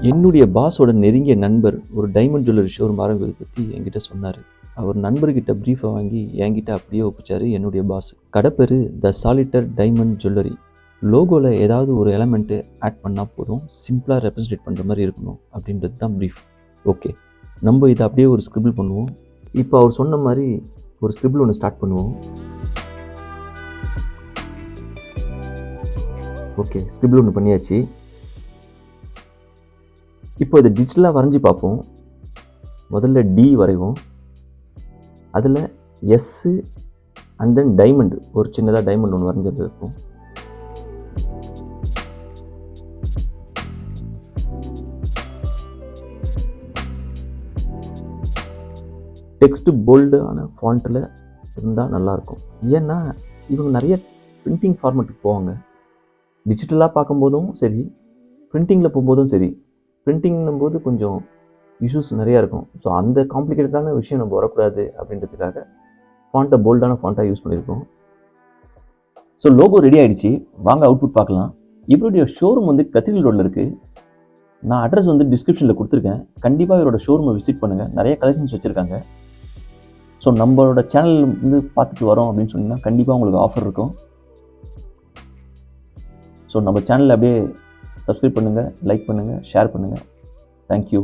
என்னுடைய பாஸோட நெருங்கிய நண்பர் ஒரு டைமண்ட் ஜுவல்லரி ஷோரூம் ஆரம்பிப்பதை பற்றி என்கிட்ட சொன்னார். அவர் நண்பர்கிட்ட ப்ரீஃபை வாங்கி என்கிட்ட அப்படியே ஒப்பிச்சார் என்னுடைய பாஸ். கடை பேர் த சாலிட்டர் டைமண்ட் ஜுவல்லரி. லோகோவில் ஏதாவது ஒரு எலமெண்ட்டு ஆட் பண்ணால் போதும், சிம்பிளாக ரெப்ரசன்டேட் பண்ணுற மாதிரி இருக்கணும் அப்படின்றது தான் ப்ரீஃப். ஓகே, நம்ம இதை அப்படியே ஒரு ஸ்கிரிபிள் பண்ணுவோம். இப்போ அவர் சொன்ன மாதிரி ஒரு ஸ்கிரிபிள் ஒன்று ஸ்டார்ட் பண்ணுவோம். ஓகே, ஸ்கிரிபிள் ஒன்று பண்ணியாச்சு. இப்போ இதை டிஜிட்டலாக வரைஞ்சி பார்ப்போம். முதல்ல டி வரைவோம், அதில் எஸ்ஸு அண்ட் தென் டைமண்ட், ஒரு சின்னதாக டைமண்ட் ஒன்று வரைஞ்சது இருக்கும். டெக்ஸ்ட்டு போல்டான ஃபாண்ட்டில் இருந்தால் நல்லாயிருக்கும். ஏன்னா இவங்க நிறைய பிரிண்டிங் ஃபார்மேட்டுக்கு போவாங்க. டிஜிட்டலாக பார்க்கும்போதும் சரி, பிரிண்டிங்கில் போகும்போதும் சரி. பிரிண்டிங்னும் போது கொஞ்சம் இஷ்யூஸ் நிறையா இருக்கும். ஸோ அந்த காம்ப்ளிகேட்டடான விஷயம் நம்ம வரக்கூடாது அப்படின்றதுக்காக ஃபாண்ட்டை போல்டான ஃபாண்ட்டாக யூஸ் பண்ணியிருக்கோம். ஸோ லோகோ ரெடி ஆகிடுச்சு, வாங்க அவுட்புட் பார்க்கலாம். இவருடைய ஷோரூம் வந்து கத்திரிக்கல் ரோடில் இருக்குது. நான் அட்ரஸ் வந்து டிஸ்கிரிப்ஷனில் கொடுத்துருக்கேன். கண்டிப்பாக இவரோட ஷோரூமை விசிட் பண்ணுங்கள், நிறைய கலெக்ஷன்ஸ் வச்சுருக்காங்க. ஸோ நம்மளோட சேனல் வந்து பார்த்துட்டு வரோம் அப்படின்னு சொன்னிங்கன்னா கண்டிப்பாக உங்களுக்கு ஆஃபர் இருக்கும். ஸோ நம்ம சேனலில் அப்படியே சப்ஸ்கிரைப் பண்ணுங்கள், லைக் பண்ணுங்கள், ஷேர் பண்ணுங்கள். தேங்க்யூ.